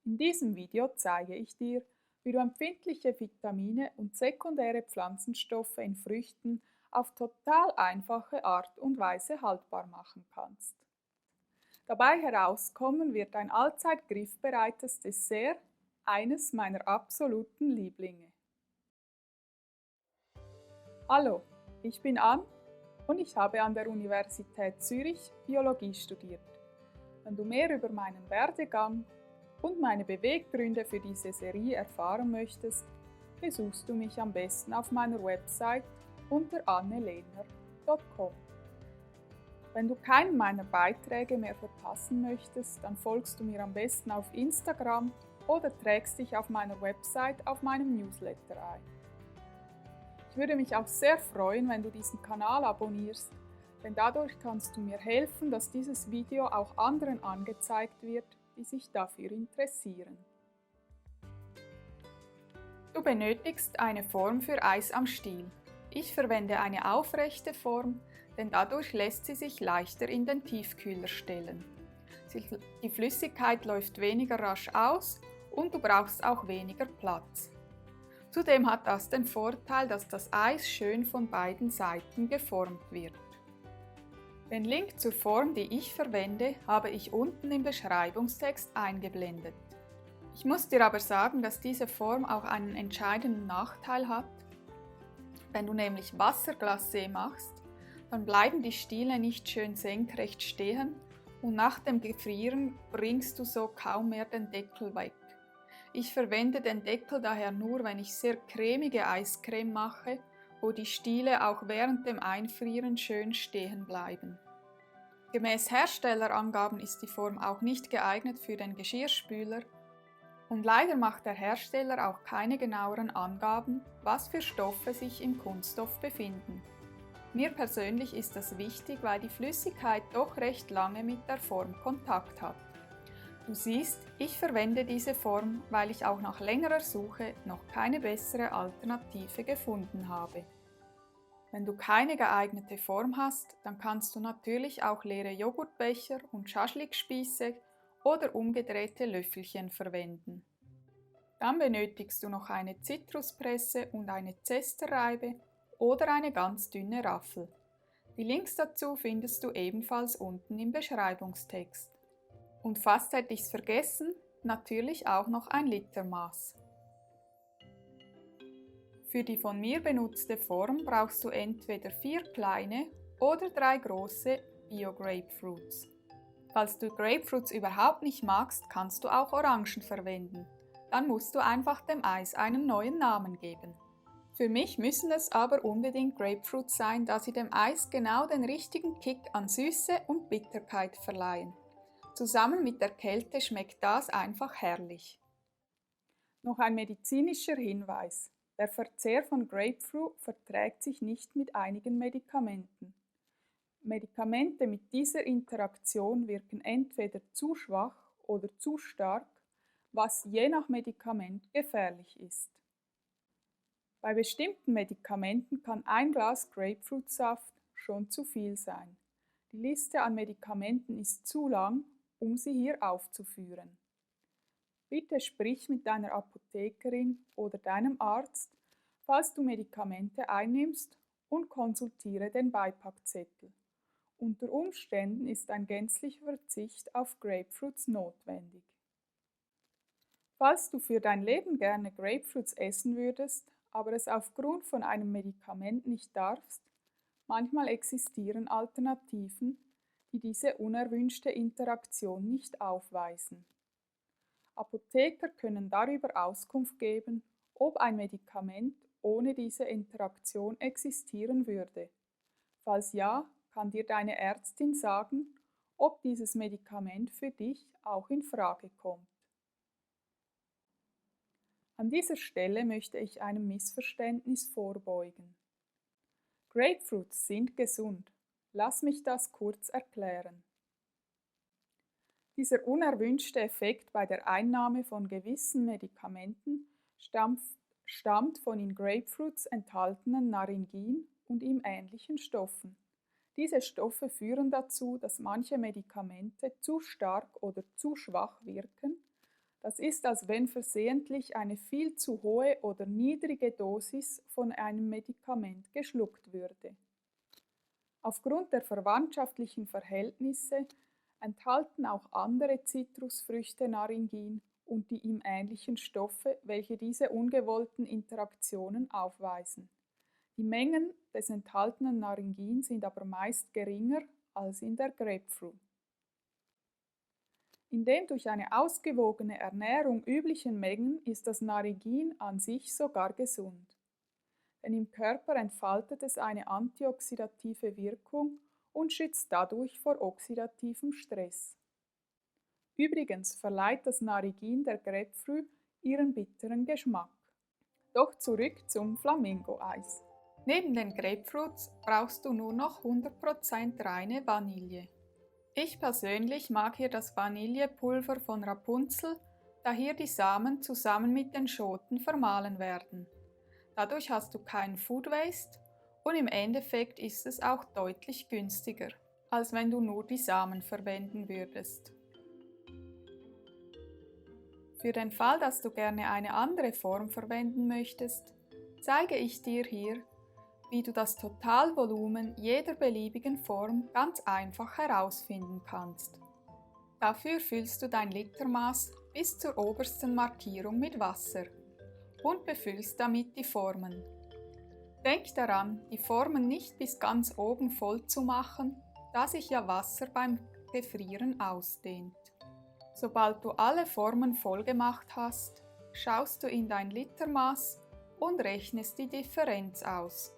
In diesem Video zeige ich dir, wie du empfindliche Vitamine und sekundäre Pflanzenstoffe in Früchten auf total einfache Art und Weise haltbar machen kannst. Dabei herauskommen wird ein allzeit griffbereites Dessert, eines meiner absoluten Lieblinge. Hallo, ich bin Ann und ich habe an der Universität Zürich Biologie studiert. Wenn du mehr über meinen Werdegang und meine Beweggründe für diese Serie erfahren möchtest, besuchst du mich am besten auf meiner Website unter annelehner.com. Wenn du keinen meiner Beiträge mehr verpassen möchtest, dann folgst du mir am besten auf Instagram oder trägst dich auf meiner Website auf meinem Newsletter ein. Ich würde mich auch sehr freuen, wenn du diesen Kanal abonnierst, denn dadurch kannst du mir helfen, dass dieses Video auch anderen angezeigt wird, die sich dafür interessieren. Du benötigst eine Form für Eis am Stiel. Ich verwende eine aufrechte Form, denn dadurch lässt sie sich leichter in den Tiefkühler stellen. Die Flüssigkeit läuft weniger rasch aus und du brauchst auch weniger Platz. Zudem hat das den Vorteil, dass das Eis schön von beiden Seiten geformt wird. Den Link zur Form, die ich verwende, habe ich unten im Beschreibungstext eingeblendet. Ich muss dir aber sagen, dass diese Form auch einen entscheidenden Nachteil hat. Wenn du nämlich Wasserglacé machst, dann bleiben die Stiele nicht schön senkrecht stehen und nach dem Gefrieren bringst du so kaum mehr den Deckel weg. Ich verwende den Deckel daher nur, wenn ich sehr cremige Eiscreme mache, wo die Stiele auch während dem Einfrieren schön stehen bleiben. Gemäß Herstellerangaben ist die Form auch nicht geeignet für den Geschirrspüler und leider macht der Hersteller auch keine genaueren Angaben, was für Stoffe sich im Kunststoff befinden. Mir persönlich ist das wichtig, weil die Flüssigkeit doch recht lange mit der Form Kontakt hat. Du siehst, ich verwende diese Form, weil ich auch nach längerer Suche noch keine bessere Alternative gefunden habe. Wenn du keine geeignete Form hast, dann kannst du natürlich auch leere Joghurtbecher und Schaschlikspieße oder umgedrehte Löffelchen verwenden. Dann benötigst du noch eine Zitruspresse und eine Zesterreibe oder eine ganz dünne Raffel. Die Links dazu findest du ebenfalls unten im Beschreibungstext. Und fast hätte ich's vergessen, natürlich auch noch ein Litermaß. Für die von mir benutzte Form brauchst du entweder 4 kleine oder 3 große Bio-Grapefruits. Falls du Grapefruits überhaupt nicht magst, kannst du auch Orangen verwenden. Dann musst du einfach dem Eis einen neuen Namen geben. Für mich müssen es aber unbedingt Grapefruits sein, da sie dem Eis genau den richtigen Kick an Süße und Bitterkeit verleihen. Zusammen mit der Kälte schmeckt das einfach herrlich. Noch ein medizinischer Hinweis. Der Verzehr von Grapefruit verträgt sich nicht mit einigen Medikamenten. Medikamente mit dieser Interaktion wirken entweder zu schwach oder zu stark, was je nach Medikament gefährlich ist. Bei bestimmten Medikamenten kann ein Glas Grapefruitsaft schon zu viel sein. Die Liste an Medikamenten ist zu lang, um sie hier aufzuführen. Bitte sprich mit deiner Apothekerin oder deinem Arzt, falls du Medikamente einnimmst, und konsultiere den Beipackzettel. Unter Umständen ist ein gänzlicher Verzicht auf Grapefruits notwendig. Falls du für dein Leben gerne Grapefruits essen würdest, aber es aufgrund von einem Medikament nicht darfst, manchmal existieren Alternativen, die diese unerwünschte Interaktion nicht aufweisen. Apotheker können darüber Auskunft geben, ob ein Medikament ohne diese Interaktion existieren würde. Falls ja, kann dir deine Ärztin sagen, ob dieses Medikament für dich auch in Frage kommt. An dieser Stelle möchte ich einem Missverständnis vorbeugen. Grapefruits sind gesund. Lass mich das kurz erklären. Dieser unerwünschte Effekt bei der Einnahme von gewissen Medikamenten stammt von in Grapefruits enthaltenen Naringin und ihm ähnlichen Stoffen. Diese Stoffe führen dazu, dass manche Medikamente zu stark oder zu schwach wirken, Das ist, als wenn versehentlich eine viel zu hohe oder niedrige Dosis von einem Medikament geschluckt würde. Aufgrund der verwandtschaftlichen Verhältnisse enthalten auch andere Zitrusfrüchte Naringin und die ihm ähnlichen Stoffe, welche diese ungewollten Interaktionen aufweisen. Die Mengen des enthaltenen Naringin sind aber meist geringer als in der Grapefruit. In den durch eine ausgewogene Ernährung üblichen Mengen ist das Naringin an sich sogar gesund. Denn im Körper entfaltet es eine antioxidative Wirkung und schützt dadurch vor oxidativem Stress. Übrigens verleiht das Naringin der Grapefruit ihren bitteren Geschmack. Doch zurück zum Flamingo-Eis. Neben den Grapefruits brauchst du nur noch 100% reine Vanille. Ich persönlich mag hier das Vanillepulver von Rapunzel, da hier die Samen zusammen mit den Schoten vermahlen werden. Dadurch hast du keinen Food Waste und im Endeffekt ist es auch deutlich günstiger, als wenn du nur die Samen verwenden würdest. Für den Fall, dass du gerne eine andere Form verwenden möchtest, zeige ich dir hier, wie du das Totalvolumen jeder beliebigen Form ganz einfach herausfinden kannst. Dafür füllst du dein Litermaß bis zur obersten Markierung mit Wasser und befüllst damit die Formen. Denk daran, die Formen nicht bis ganz oben voll zu machen, da sich ja Wasser beim Gefrieren ausdehnt. Sobald du alle Formen voll gemacht hast, schaust du in dein Litermaß und rechnest die Differenz aus.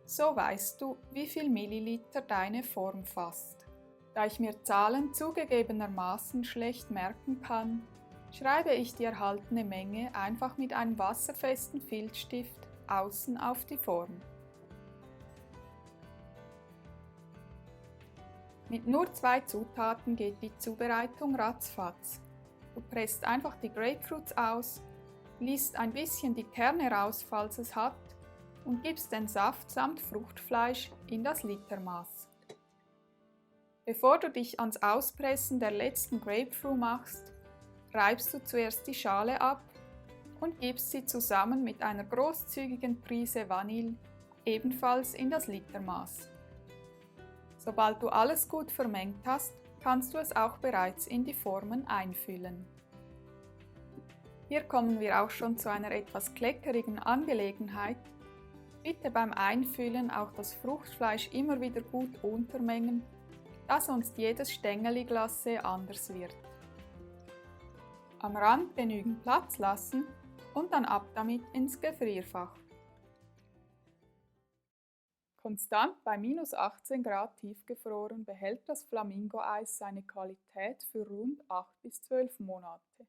So weißt du, wie viel Milliliter deine Form fasst. Da ich mir Zahlen zugegebenermaßen schlecht merken kann, schreibe ich die erhaltene Menge einfach mit einem wasserfesten Filzstift außen auf die Form. Mit nur 2 Zutaten geht die Zubereitung ratzfatz. Du presst einfach die Grapefruits aus, liest ein bisschen die Kerne raus, falls es hat, und gibst den Saft samt Fruchtfleisch in das Litermaß. Bevor du dich ans Auspressen der letzten Grapefruit machst, reibst du zuerst die Schale ab und gibst sie zusammen mit einer großzügigen Prise Vanille ebenfalls in das Litermaß. Sobald du alles gut vermengt hast, kannst du es auch bereits in die Formen einfüllen. Hier kommen wir auch schon zu einer etwas kleckerigen Angelegenheit. Bitte beim Einfüllen auch das Fruchtfleisch immer wieder gut untermengen, da sonst jedes Stängeli Glacé anders wird. Am Rand genügend Platz lassen und dann ab damit ins Gefrierfach. Konstant bei -18 Grad tiefgefroren behält das Flamingo-Eis seine Qualität für rund 8 bis 12 Monate.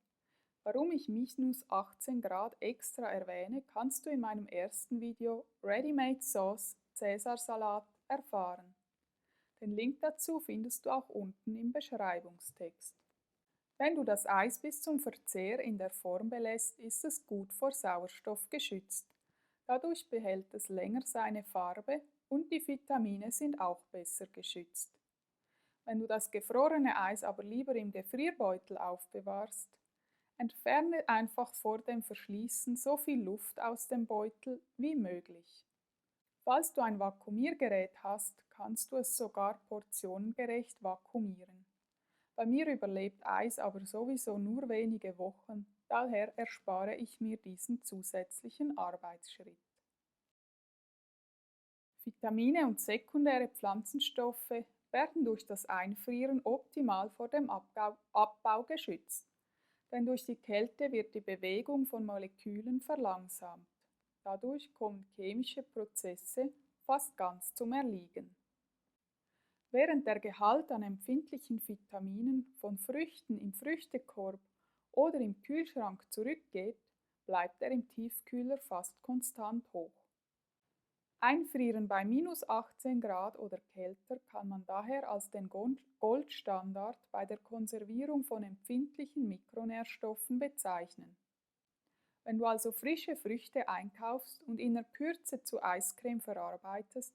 Warum ich -18 Grad extra erwähne, kannst du in meinem ersten Video Ready-Made Sauce Cäsarsalat erfahren. Den Link dazu findest du auch unten im Beschreibungstext. Wenn du das Eis bis zum Verzehr in der Form belässt, ist es gut vor Sauerstoff geschützt. Dadurch behält es länger seine Farbe und die Vitamine sind auch besser geschützt. Wenn du das gefrorene Eis aber lieber im Gefrierbeutel aufbewahrst, entferne einfach vor dem Verschließen so viel Luft aus dem Beutel wie möglich. Falls du ein Vakuumiergerät hast, kannst du es sogar portionengerecht vakuumieren. Bei mir überlebt Eis aber sowieso nur wenige Wochen, daher erspare ich mir diesen zusätzlichen Arbeitsschritt. Vitamine und sekundäre Pflanzenstoffe werden durch das Einfrieren optimal vor dem Abbau geschützt, denn durch die Kälte wird die Bewegung von Molekülen verlangsamt. Dadurch kommen chemische Prozesse fast ganz zum Erliegen. Während der Gehalt an empfindlichen Vitaminen von Früchten im Früchtekorb oder im Kühlschrank zurückgeht, bleibt er im Tiefkühler fast konstant hoch. Einfrieren bei -18 Grad oder kälter kann man daher als den Goldstandard bei der Konservierung von empfindlichen Mikronährstoffen bezeichnen. Wenn du also frische Früchte einkaufst und in der Kürze zu Eiscreme verarbeitest,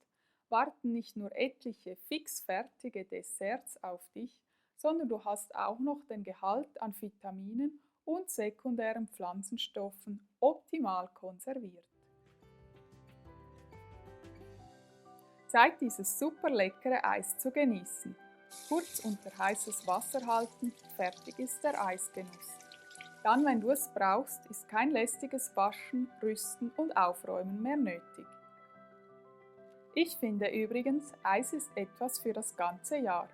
warten nicht nur etliche fixfertige Desserts auf dich, sondern du hast auch noch den Gehalt an Vitaminen und sekundären Pflanzenstoffen optimal konserviert. Zeit, dieses super leckere Eis zu genießen. Kurz unter heißes Wasser halten, fertig ist der Eisgenuss. Dann, wenn du es brauchst, ist kein lästiges Waschen, Rüsten und Aufräumen mehr nötig. Ich finde übrigens, Eis ist etwas für das ganze Jahr.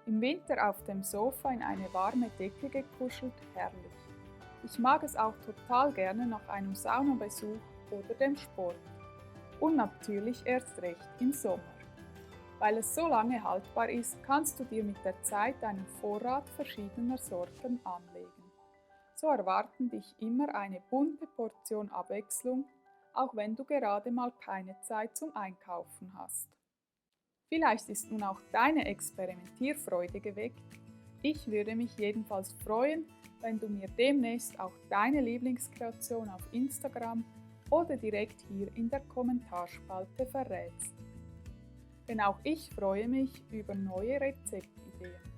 Im Winter auf dem Sofa in eine warme Decke gekuschelt, herrlich. Ich mag es auch total gerne nach einem Saunabesuch oder dem Sport. Und natürlich erst recht im Sommer. Weil es so lange haltbar ist, kannst du dir mit der Zeit einen Vorrat verschiedener Sorten anlegen. So erwarten dich immer eine bunte Portion Abwechslung, auch wenn du gerade mal keine Zeit zum Einkaufen hast. Vielleicht ist nun auch deine Experimentierfreude geweckt. Ich würde mich jedenfalls freuen, wenn du mir demnächst auch deine Lieblingskreation auf Instagram oder direkt hier in der Kommentarspalte verrätst. Denn auch ich freue mich über neue Rezeptideen.